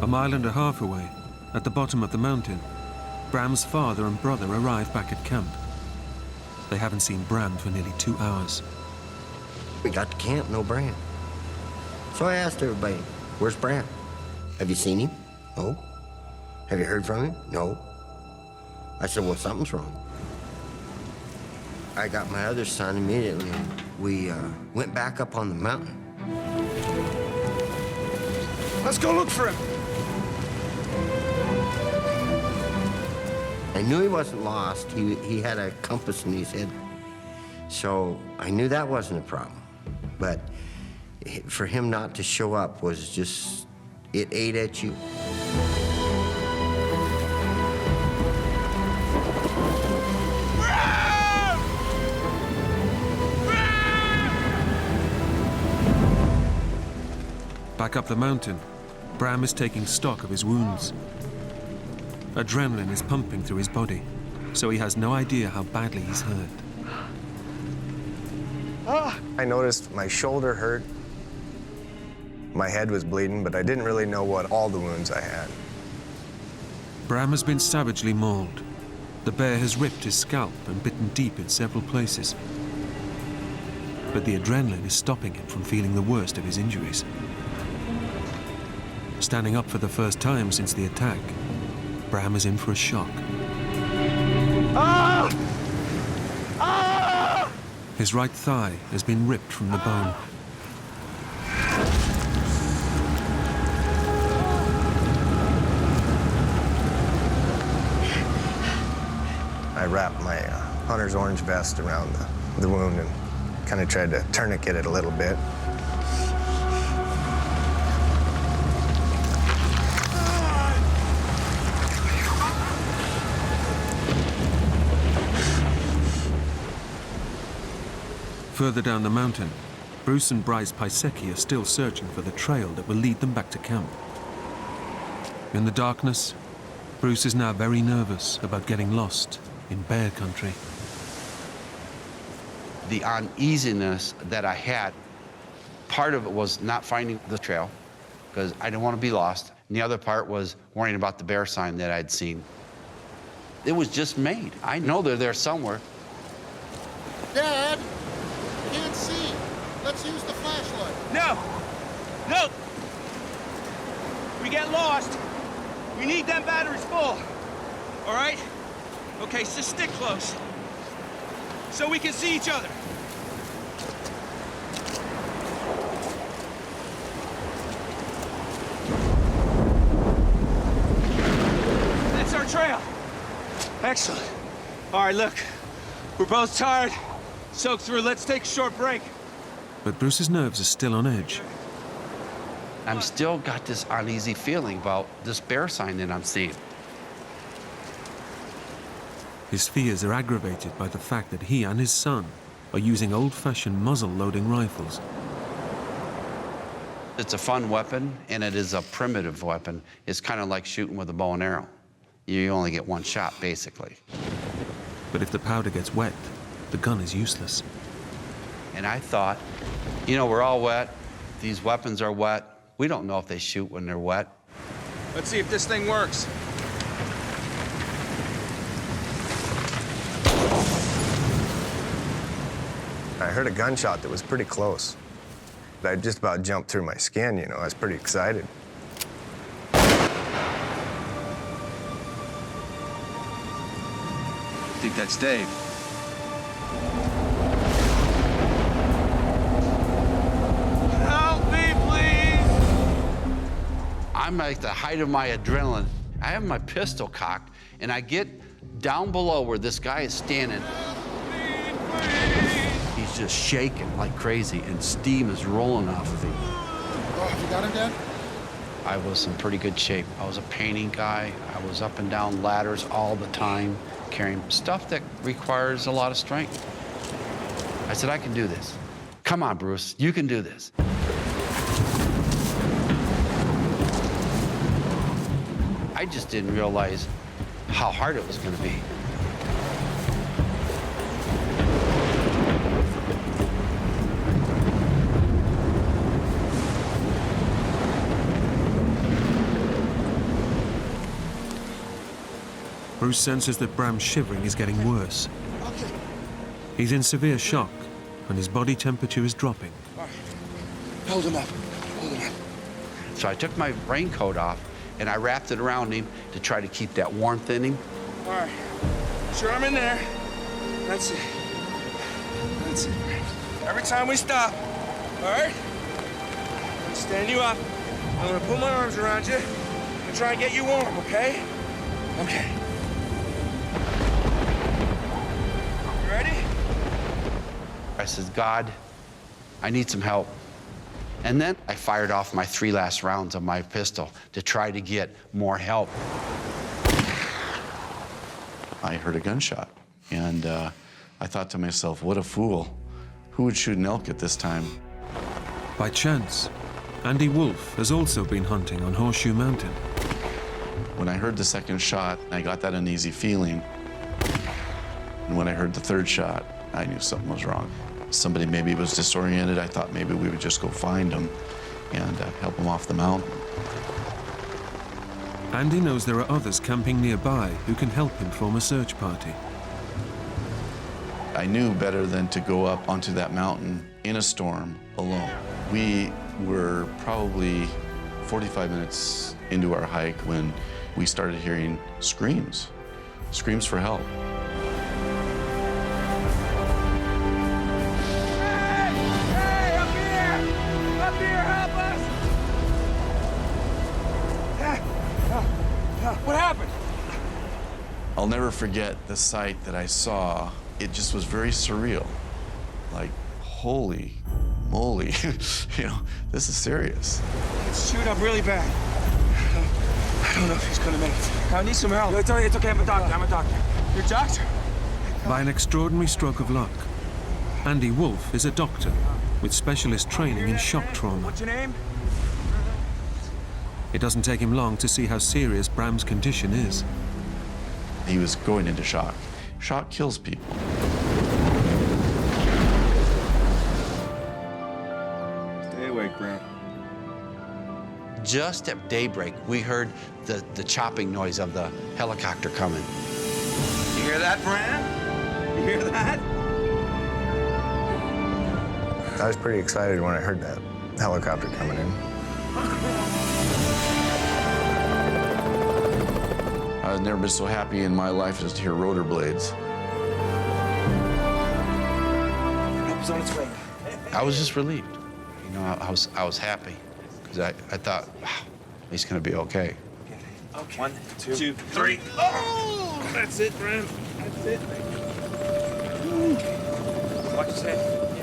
A mile and a half away, at the bottom of the mountain, Bram's father and brother arrive back at camp. They haven't seen Bram for nearly 2 hours. We got to camp, no Bram. So I asked everybody, where's Bram? Have you seen him? No. Have you heard from him? No. I said, well, something's wrong. I got my other son immediately, and we went back up on the mountain. Let's go look for him. I knew he wasn't lost. He had a compass in his head. So I knew that wasn't a problem. But for him not to show up was just, it ate at you. Back up the mountain, Bram is taking stock of his wounds. Adrenaline is pumping through his body, so he has no idea how badly he's hurt. I noticed my shoulder hurt. My head was bleeding, but I didn't really know what all the wounds I had. Bram has been savagely mauled. The bear has ripped his scalp and bitten deep in several places. But the adrenaline is stopping him from feeling the worst of his injuries. Standing up for the first time since the attack, Bram is in for a shock. Ah! Ah! His right thigh has been ripped from the bone. I wrapped my hunter's orange vest around the wound and kind of tried to tourniquet it a little bit. Further down the mountain, Bruce and Bryce Pisecki are still searching for the trail that will lead them back to camp. In the darkness, Bruce is now very nervous about getting lost in bear country. The uneasiness that I had, part of it was not finding the trail, because I didn't want to be lost. And the other part was worrying about the bear sign that I'd seen. It was just made. I know they're there somewhere. Dad, can't see. Let's use the flashlight. No! No! We get lost. We need them batteries full. All right? Okay, so stick close. So we can see each other. That's our trail. Excellent. All right, look. We're both tired. Soak through. Let's take a short break. But Bruce's nerves are still on edge. I'm still got this uneasy feeling about this bear sign that I'm seeing. His fears are aggravated by the fact that he and his son are using old-fashioned muzzle-loading rifles. It's a fun weapon, and it is a primitive weapon. It's kind of like shooting with a bow and arrow. You only get one shot, basically. But if the powder gets wet, the gun is useless. And I thought, you know, we're all wet. These weapons are wet. We don't know if they shoot when they're wet. Let's see if this thing works. I heard a gunshot that was pretty close. I just about jumped through my skin, you know. I was pretty excited. I think that's Dave. Help me, please! I'm at the height of my adrenaline. I have my pistol cocked, and I get down below where this guy is standing. He's just shaking like crazy, and steam is rolling off of him. Oh, have you got him, Dad? I was in pretty good shape. I was a painting guy. I was up and down ladders all the time, carrying stuff that requires a lot of strength. I said, I can do this. Come on, Bruce, you can do this. I just didn't realize how hard it was going to be. Bruce senses that Bram's shivering is getting worse. Okay. He's in severe shock, and his body temperature is dropping. All right. Hold him up. Hold him up. So I took my raincoat off and I wrapped it around him to try to keep that warmth in him. All right. Sure, I'm in there. That's it. That's it. Every time we stop, all right? I'm gonna stand you up. I'm gonna put my arms around you and try and get you warm, okay? Okay. You ready? I said, God, I need some help. And then I fired off my 3 last rounds of my pistol to try to get more help. I heard a gunshot, and I thought to myself, what a fool. Who would shoot an elk at this time? By chance, Andy Wolf has also been hunting on Horseshoe Mountain. When I heard the second shot, I got that uneasy feeling. And when I heard the third shot, I knew something was wrong. Somebody maybe was disoriented. I thought maybe we would just go find them and help them off the mountain. Andy knows there are others camping nearby who can help him form a search party. I knew better than to go up onto that mountain in a storm alone. We were probably 45 minutes into our hike when we started hearing screams for help. Hey, up here! Up here, help us! What happened? I'll never forget the sight that I saw. It just was very surreal. Like, holy moly, you know, this is serious. It's chewed up really bad. I don't know if he's gonna make it. I need some help. It's okay, I'm a doctor. You're a doctor? By an extraordinary stroke of luck, Andy Wolf is a doctor with specialist training in shock trauma. What's your name? It doesn't take him long to see how serious Bram's condition is. He was going into shock. Shock kills people. Stay awake, Bram. Just at daybreak, we heard the chopping noise of the helicopter coming. You hear that, Bram? You hear that? I was pretty excited when I heard that helicopter coming in. I've never been so happy in my life as to hear rotor blades. Help is on its way. I was just relieved. You know, I was happy because I thought, wow, he's gonna be okay. Okay. 1, 2, 3. Oh! That's it, Bram. That's it. Watch his head.